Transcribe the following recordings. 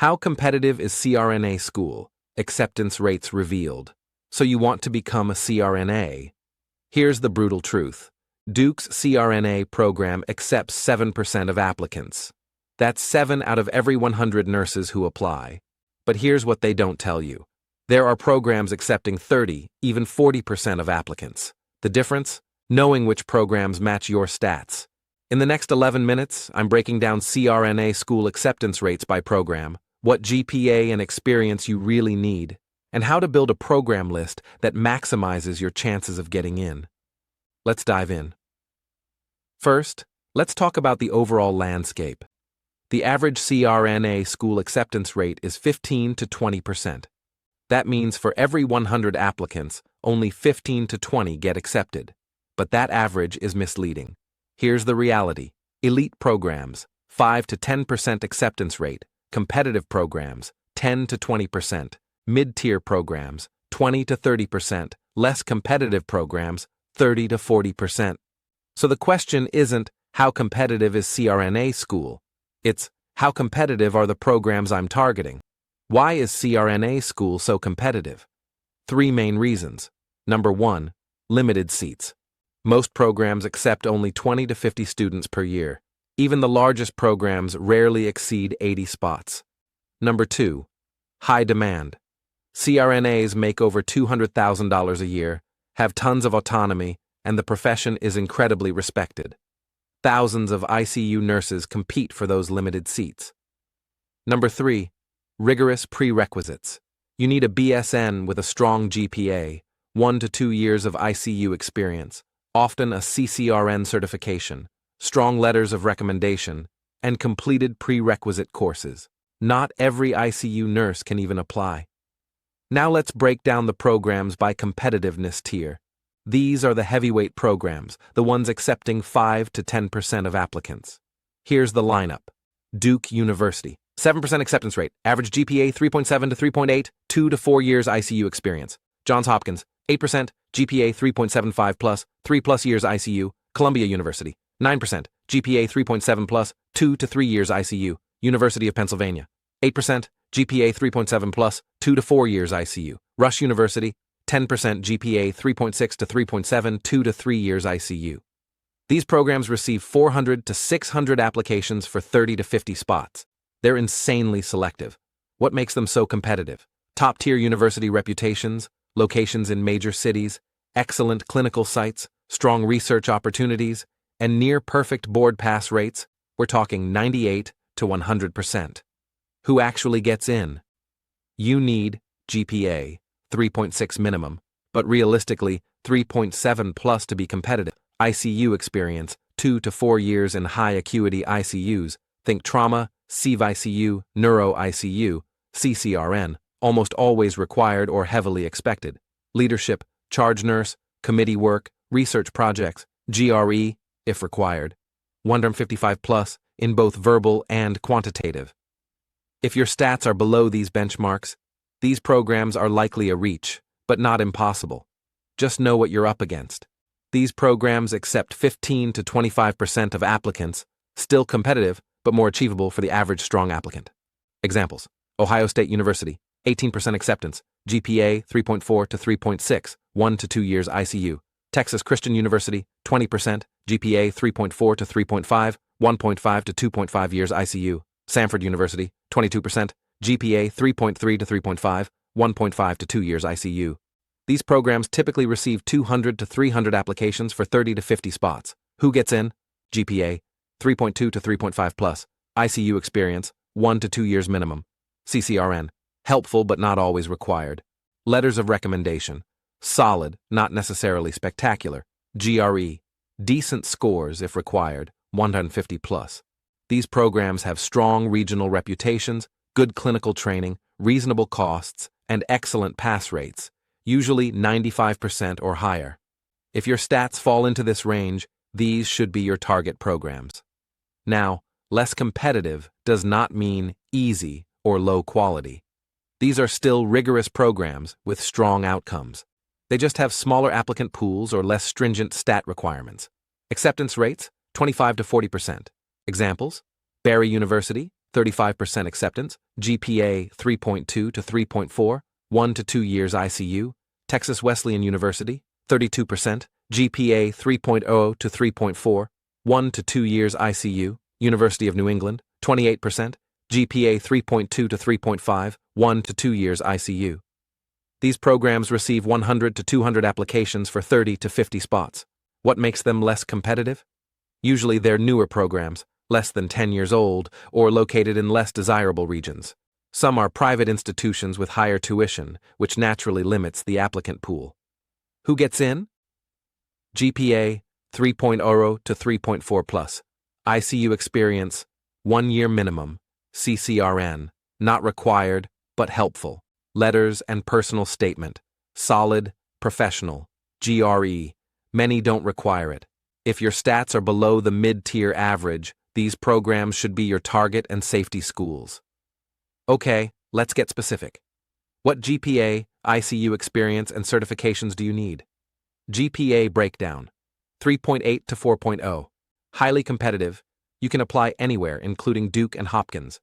How competitive is CRNA school? Acceptance rates revealed. So you want to become a CRNA? Here's the brutal truth. Duke's CRNA program accepts 7% of applicants. That's 7 out of every 100 nurses who apply. But here's what they don't tell you. There are programs accepting 30, even 40% of applicants. The difference? Knowing which programs match your stats. In the next 11 minutes, I'm breaking down CRNA school acceptance rates by program, what GPA and experience you really need, and how to build a program list that maximizes your chances of getting in. Let's dive in. First, let's talk about the overall landscape. The average CRNA school acceptance rate is 15 to 20%. That means for every 100 applicants, only 15 to 20 get accepted. But that average is misleading. Here's the reality. Elite programs, 5 to 10% acceptance rate. Competitive programs, 10 to 20%. Mid-tier programs, 20 to 30%. Less competitive programs, 30 to 40%. So the question isn't, how competitive is CRNA school? It's, how competitive are the programs I'm targeting? Why is CRNA school so competitive? 3 main reasons. Number 1, limited seats. Most programs accept only 20 to 50 students per year. Even the largest programs rarely exceed 80 spots. Number 2, high demand. CRNAs make over $200,000 a year, have tons of autonomy, and the profession is incredibly respected. Thousands of ICU nurses compete for those limited seats. Number 3, rigorous prerequisites. You need a BSN with a strong GPA, 1 to 2 years of ICU experience, often a CCRN certification, strong letters of recommendation, and completed prerequisite courses. Not every ICU nurse can even apply. Now let's break down the programs by competitiveness tier. These are the heavyweight programs, the ones accepting 5 to 10% of applicants. Here's the lineup. Duke University, 7% acceptance rate, average GPA 3.7 to 3.8, 2 to 4 years ICU experience. Johns Hopkins, 8%, GPA 3.75 plus, 3 plus years ICU. Columbia University, 9%, GPA 3.7 plus, 2 to 3 years ICU. University of Pennsylvania, 8%, GPA 3.7 plus, 2 to 4 years ICU. Rush University, 10% GPA 3.6 to 3.7, 2 to 3 years ICU. These programs receive 400 to 600 applications for 30 to 50 spots. They're insanely selective. What makes them so competitive? Top-tier university reputations, locations in major cities, excellent clinical sites, strong research opportunities, and near-perfect board pass rates. We're talking 98 to 100%. Who actually gets in? You need GPA 3.6 minimum, but realistically 3.7 plus to be competitive. ICU experience, 2 to 4 years in high-acuity ICUs. Think trauma, CVICU, neuro-ICU, CCRN, almost always required or heavily expected. Leadership, charge nurse, committee work, research projects, GRE, if required. 155 plus in both verbal and quantitative. If your stats are below these benchmarks, these programs are likely a reach, but not impossible. Just know what you're up against. These programs accept 15 to 25% of applicants, still competitive, but more achievable for the average strong applicant. Examples: Ohio State University, 18% acceptance, GPA 3.4 to 3.6, 1 to 2 years ICU. Texas Christian University, 20%, GPA 3.4 to 3.5, 1.5 to 2.5 years ICU. Samford University, 22%, GPA 3.3 to 3.5, 1.5 to 2 years ICU. These programs typically receive 200 to 300 applications for 30 to 50 spots. Who gets in? GPA 3.2 to 3.5 plus, ICU experience, 1 to 2 years minimum. CCRN, helpful but not always required. Letters of recommendation, solid, not necessarily spectacular. GRE, decent scores if required, 150 plus. These programs have strong regional reputations, good clinical training, reasonable costs, and excellent pass rates, usually 95% or higher. If your stats fall into this range, these should be your target programs. Now, less competitive does not mean easy or low quality. These are still rigorous programs with strong outcomes. They just have smaller applicant pools or less stringent stat requirements. Acceptance rates, 25 to 40%. Examples: Barry University, 35% acceptance, GPA 3.2 to 3.4, 1 to 2 years ICU, Texas Wesleyan University, 32%, GPA 3.0 to 3.4, 1 to 2 years ICU, University of New England, 28%, GPA 3.2 to 3.5, 1 to 2 years ICU. These programs receive 100 to 200 applications for 30 to 50 spots. What makes them less competitive? Usually they're newer programs, less than 10 years old, or located in less desirable regions. Some are private institutions with higher tuition, which naturally limits the applicant pool. Who gets in? GPA 3.0 to 3.4 plus. ICU experience, 1 year minimum. CCRN, not required, but helpful. Letters and personal statement, solid, professional. GRE, many don't require it. If your stats are below the mid-tier average, these programs should be your target and safety schools. Okay, let's get specific. What GPA, ICU experience, and certifications do you need? GPA breakdown, 3.8 to 4.0. Highly competitive. You can apply anywhere, including Duke and Hopkins.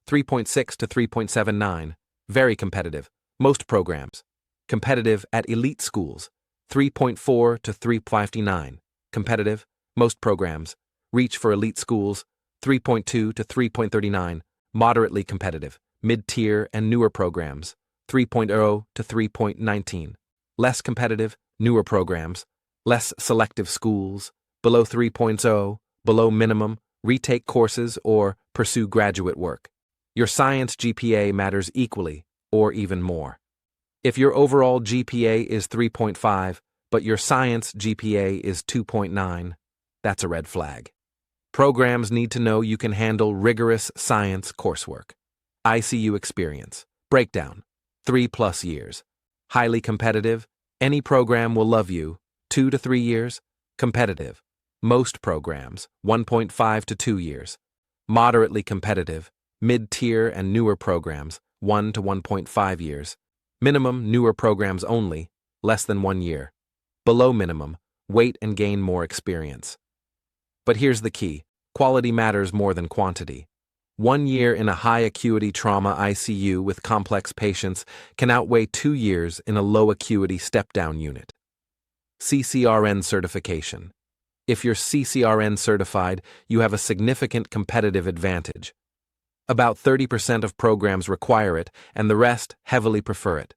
3.6 to 3.79. Very competitive. Most programs. Competitive at elite schools. 3.4 to 3.59. Competitive. Most programs. Reach for elite schools. 3.2 to 3.39. Moderately competitive. Mid-tier and newer programs. 3.0 to 3.19. Less competitive. Newer programs. Less selective schools. Below 3.0. Below minimum. Retake courses or pursue graduate work. Your science GPA matters equally, or even more. If your overall GPA is 3.5, but your science GPA is 2.9, that's a red flag. Programs need to know you can handle rigorous science coursework. ICU experience, breakdown, 3+ years. Highly competitive, any program will love you, 2 to 3 years. Competitive, most programs, 1.5 to 2 years. Moderately competitive, mid-tier and newer programs, 1 to 1.5 years. Minimum, newer programs only, less than 1 year. Below minimum, wait and gain more experience. But here's the key, quality matters more than quantity. 1 year in a high-acuity trauma ICU with complex patients can outweigh 2 years in a low-acuity step-down unit. CCRN certification. If you're CCRN certified, you have a significant competitive advantage. About 30% of programs require it, and the rest heavily prefer it.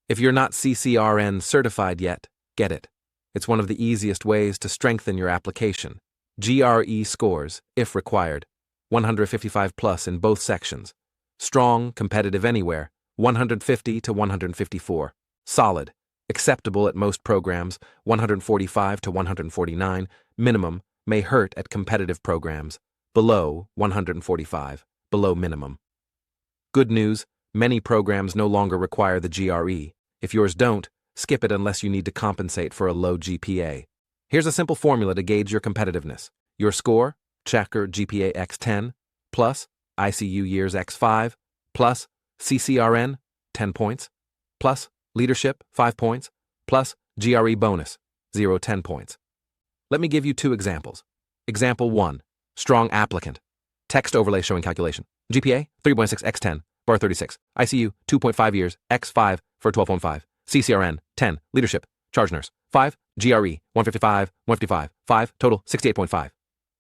If you're not CCRN certified yet, get it. It's one of the easiest ways to strengthen your application. GRE scores, if required, 155 plus in both sections. Strong, competitive anywhere, 150 to 154. Solid, acceptable at most programs, 145 to 149. Minimum, may hurt at competitive programs. Below, 145. Below minimum. Good news, many programs no longer require the GRE. If yours don't, skip it unless you need to compensate for a low GPA. Here's a simple formula to gauge your competitiveness. Your score, checker GPA x10, plus ICU years x5, plus CCRN, 10 points, plus leadership, 5 points, plus GRE bonus, 10 points. Let me give you 2 examples. Example 1, strong applicant. Text overlay showing calculation. GPA, 3.6 x10, bar 36. ICU, 2.5 years, x5 for 12.5. CCRN, 10. Leadership, charge nurse, 5. GRE, 155, 155, 5. Total, 68.5.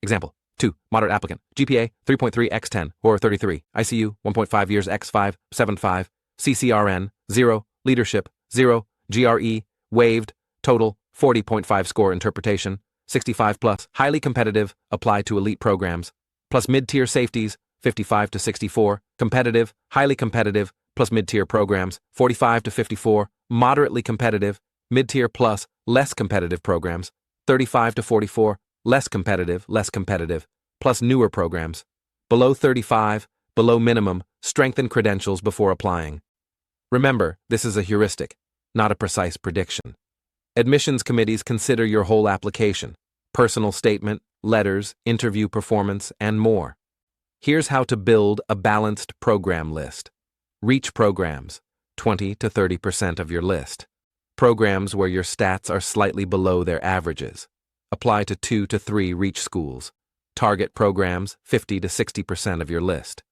Example 2, moderate applicant. GPA, 3.3 x10, or 33. ICU, 1.5 years, x5, 7.5. CCRN, 0. Leadership, 0. GRE, waived. Total, 40.5 score interpretation. 65 plus, highly competitive, apply to elite programs. Plus mid-tier safeties, 55 to 64. Competitive, highly competitive, plus mid-tier programs, 45 to 54. Moderately competitive, mid-tier plus, less competitive programs, 35 to 44. Less competitive, plus newer programs. Below 35, below minimum, strengthen credentials before applying. Remember, this is a heuristic, not a precise prediction. Admissions committees consider your whole application, personal statement, letters, interview performance, and more. Here's how to build a balanced program list. Reach programs, 20 to 30% of your list. Programs where your stats are slightly below their averages. Apply to 2 to 3 reach schools. Target programs, 50 to 60% of your list.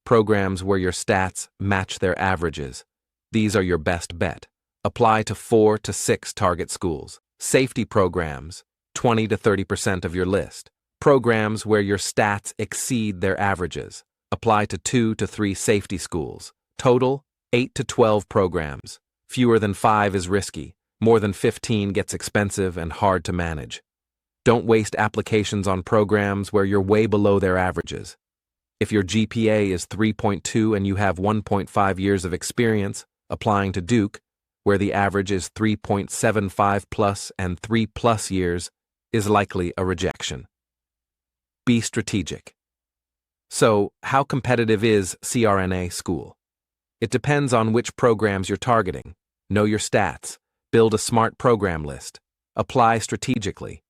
programs where your stats match their averages. These are your best bet. Apply to 4 to 6 target schools. Safety programs, 20 to 30% of your list. Programs where your stats exceed their averages. Apply to 2 to 3 safety schools. Total, 8 to 12 programs. Fewer than 5 is risky. More than 15 gets expensive and hard to manage. Don't waste applications on programs where you're way below their averages. If your GPA is 3.2 and you have 1.5 years of experience, applying to Duke, where the average is 3.75 plus and 3 plus years, is likely a rejection. Be strategic. So, how competitive is CRNA school? It depends on which programs you're targeting. Know your stats. Build a smart program list. Apply strategically.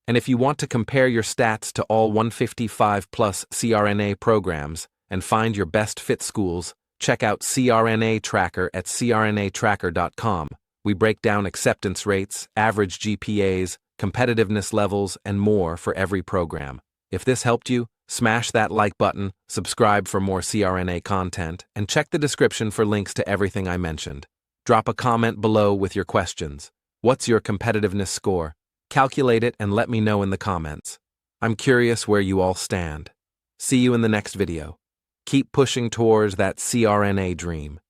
And if you want to compare your stats to all 155 plus CRNA programs and find your best fit schools, check out CRNA Tracker at crnatracker.com. We break down acceptance rates, average GPAs, competitiveness levels, and more for every program. If this helped you, smash that like button, subscribe for more CRNA content, and check the description for links to everything I mentioned. Drop a comment below with your questions. What's your competitiveness score? Calculate it and let me know in the comments. I'm curious where you all stand. See you in the next video. Keep pushing towards that CRNA dream.